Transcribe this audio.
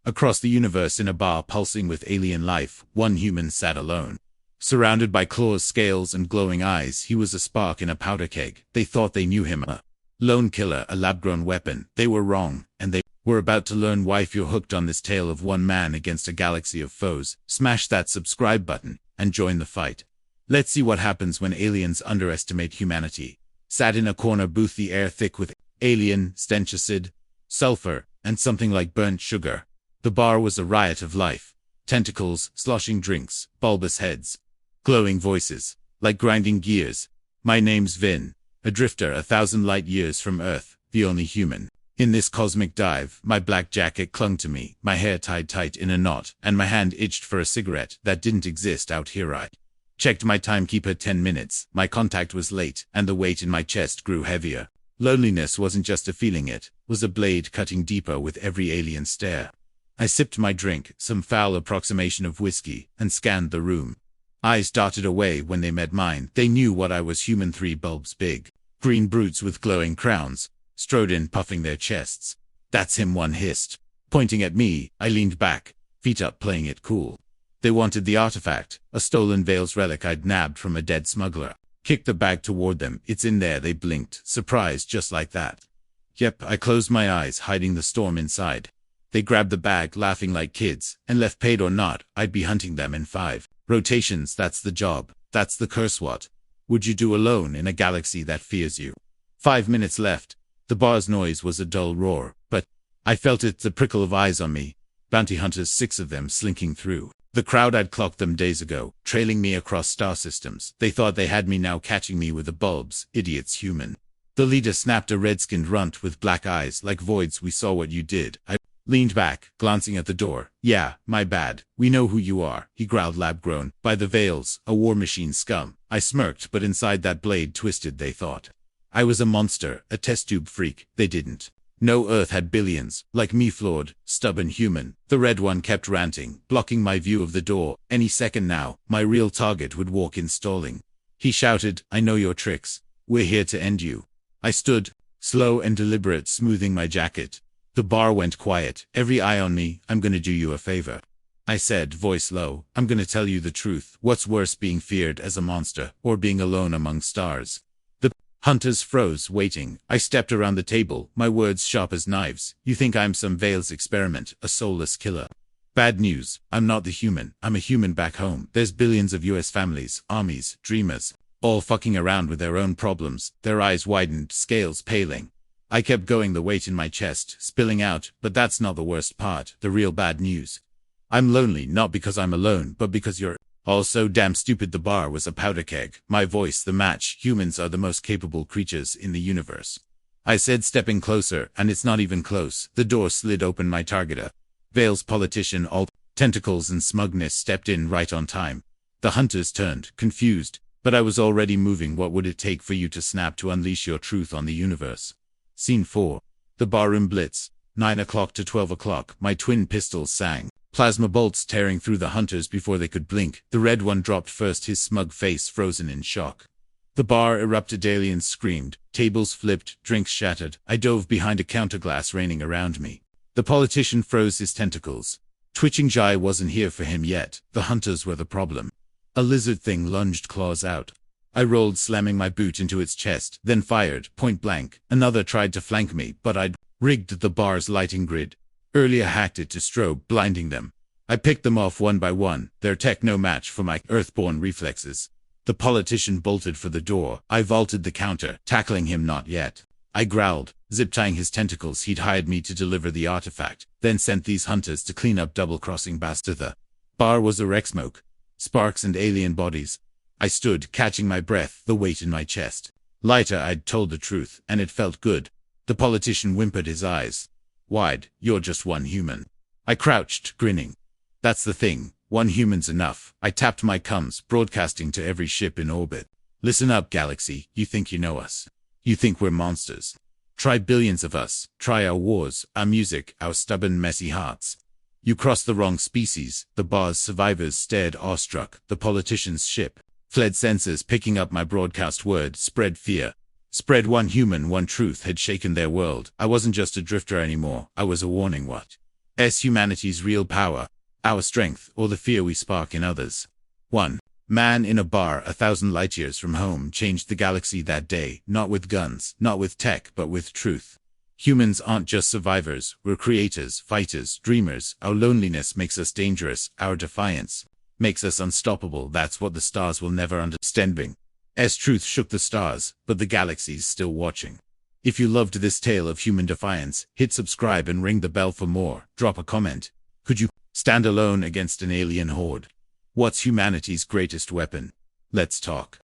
Across the universe in a bar pulsing with alien life, one human sat alone. Surrounded by claws, scales, and glowing eyes, he was a spark in a powder keg. They thought they knew him, a lone killer, a lab-grown weapon. They were wrong, and they were about to learn why. If you're hooked on this tale of one man against a galaxy of foes, smash that subscribe button and join the fight. Let's see what happens when aliens underestimate humanity. Sat in a corner booth, the air thick with alien stench, acid, sulfur, and something like burnt sugar. The bar was a riot of life. Tentacles, sloshing drinks, bulbous heads, glowing voices, like grinding gears. My name's Vin, a drifter 1,000 light years from Earth, the only human. In this cosmic dive, my black jacket clung to me, my hair tied tight in a knot, and my hand itched for a cigarette that didn't exist out here. I checked my timekeeper. 10 minutes. My contact was late, and the weight in my chest grew heavier. Loneliness wasn't just a feeling, it was a blade cutting deeper with every alien stare. I sipped my drink, some foul approximation of whiskey, and scanned the room. Eyes darted away when they met mine. They knew what I was: human, 3 bulbs big. Green brutes with glowing crowns strode in, puffing their chests. That's him, one hissed. Pointing at me, I leaned back, feet up, playing it cool. They wanted the artifact, a stolen Veil's relic I'd nabbed from a dead smuggler. Kicked the bag toward them. It's in there. They blinked, surprised, just like that. Yep, I closed my eyes, hiding the storm inside. They grabbed the bag, laughing like kids, and left. Paid or not, I'd be hunting them in 5 rotations. That's the job. That's the curse. What would you do alone in a galaxy that fears you? 5 minutes left. The bar's noise was a dull roar, but I felt it, the prickle of eyes on me. Bounty hunters, 6 of them, slinking through the crowd. I'd clocked them days ago, trailing me across star systems. They thought they had me, now catching me with the bulbs. Idiots, human. The leader snapped, a red-skinned runt with black eyes like voids. We saw what you did. I leaned back, glancing at the door. Yeah, my bad. We know who you are, he growled, lab-grown. By the Veils, a war machine scum. I smirked, but inside that blade twisted. They thought I was a monster, a test tube freak. They didn't. No, Earth had billions, like me, flawed, stubborn human. The red one kept ranting, blocking my view of the door. Any second now, my real target would walk in, stalling. He shouted, I know your tricks. We're here to end you. I stood, slow and deliberate, smoothing my jacket. The bar went quiet, every eye on me. I'm gonna do you a favor, I said, voice low. I'm gonna tell you the truth. What's worse, being feared as a monster, or being alone among stars? The hunters froze, waiting. I stepped around the table, my words sharp as knives. You think I'm some Veil's experiment, a soulless killer? Bad news. I'm not the human. I'm a human back home. There's billions of US families, armies, dreamers, all fucking around with their own problems. Their eyes widened, scales paling. I kept going, the weight in my chest spilling out. But that's not the worst part, the real bad news. I'm lonely, not because I'm alone, but because you're all so damn stupid. The bar was a powder keg, my voice the match. Humans are the most capable creatures in the universe, I said, stepping closer, and it's not even close. The door slid open. My target, a Veil's politician, all tentacles and smugness, stepped in right on time. The hunters turned, confused, but I was already moving. What would it take for you to snap, to unleash your truth on the universe? Scene 4. The barroom blitz. 9 o'clock to 12 o'clock. My twin pistols sang, plasma bolts tearing through the hunters before they could blink. The red one dropped first, his smug face frozen in shock. The bar erupted, aliens screamed, tables flipped, drinks shattered. I dove behind a counterglass, raining around me. The politician froze, his tentacles twitching. Jai wasn't here for him yet. The hunters were the problem. A lizard thing lunged, claws out. I rolled, slamming my boot into its chest, then fired, point blank. Another tried to flank me, but I'd rigged the bar's lighting grid. Earlier hacked it to strobe, blinding them. I picked them off one by one, their tech no match for my earthborn reflexes. The politician bolted for the door. I vaulted the counter, tackling him. Not yet, I growled, zip-tying his tentacles. He'd hired me to deliver the artifact, then sent these hunters to clean up double-crossing bastard. The bar was a wreck, smoke, sparks, and alien bodies. I stood, catching my breath, the weight in my chest lighter. I'd told the truth, and it felt good. The politician whimpered, his eyes wide. You're just one human. I crouched, grinning. That's the thing, one human's enough. I tapped my comms, broadcasting to every ship in orbit. Listen up, galaxy. You think you know us? You think we're monsters? Try billions of us. Try our wars, our music, our stubborn, messy hearts. You crossed the wrong species. The bar's survivors stared awestruck. The politician's ship fled, sensors picking up my broadcast word. Spread fear. Spread one human, one truth had shaken their world. I wasn't just a drifter anymore. I was a warning. What S. Humanity's real power, our strength, or the fear we spark in others. 1. Man in a bar 1,000 light-years from home changed the galaxy that day, not with guns, not with tech, but with truth. Humans aren't just survivors, we're creators, fighters, dreamers. Our loneliness makes us dangerous, our defiance makes us unstoppable. That's what the stars will never understand. As truth shook the stars, but the galaxy's still watching. If you loved this tale of human defiance, hit subscribe and ring the bell for more. Drop a comment. Could you stand alone against an alien horde? What's humanity's greatest weapon? Let's talk.